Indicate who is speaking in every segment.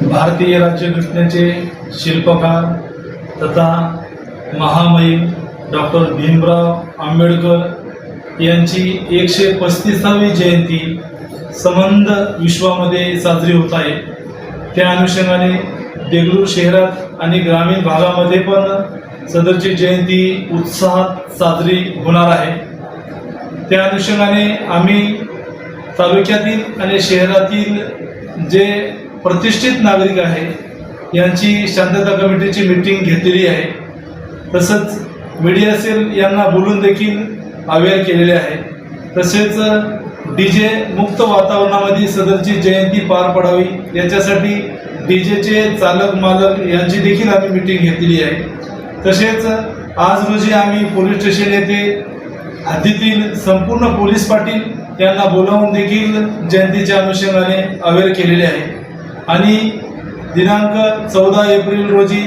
Speaker 1: भारतीय राज्यघटनेचे शिल्पकार तथा महामहिम डॉक्टर भीमराव आंबेडकर यांची 135वी जयंती संबंध विश्वामध्ये साजरी होत आहे। त्या अनुषंगाने देगलूर शहरात आणि ग्रामीण भागामध्ये पण सदरची जयंती उत्साहात साजरी होणार आहे। त्या अनुषंगाने आम्ही तालुक्यातील आणि शहरातील जे प्रतिष्ठित नागरिक आहेत यांची शांतता कमिटीची मीटिंग घेतलेली आहे। तसंच मीडिया सेल यांना बोलून देखील अवेअर केलेले आहे। तसेच डीजे मुक्त वातावरणामध्ये सदरची जयंती पार पडावी याच्यासाठी डीजेचे चालक मालक यांची देखील आम्ही मीटिंग घेतलेली आहे। तसेच आज रोजी आम्ही पोलीस स्टेशन येथे हद्दीतील संपूर्ण पोलीस पाटील यांना बोलावून देखील जयंतीच्या अनुषंगाने अवेअर केलेले आहे आणि दिनांक 14 एप्रिल रोजी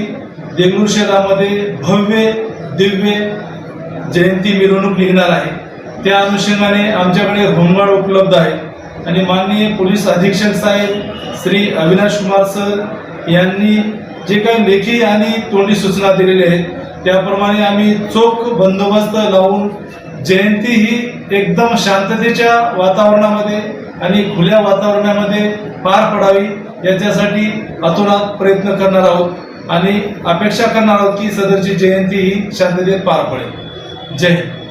Speaker 1: देगलूर शहरामध्ये भव्य दिव्य जयंती मिरवणूक निघणार आहे। त्या अनुषंगाने आमच्याकडे होमगार्ड उपलब्ध आहे आणि माननीय पोलीस अधीक्षक साहेब श्री अविनाश कुमार सर यांनी जे काही लेखी आणि तोंडी सूचना दिलेल्या आहेत त्याप्रमाणे आम्ही चोख बंदोबस्त लावून जयंती ही एकदम शांततेच्या वातावरणामध्ये आणि खुल्या वातावरणामध्ये पार पडावी याच्यासाठी अतोनात प्रयत्न करणार आहोत आणि अपेक्षा करणार आहोत की सदरची जयंती ही शांततेत पार पडेल। जय हिंद।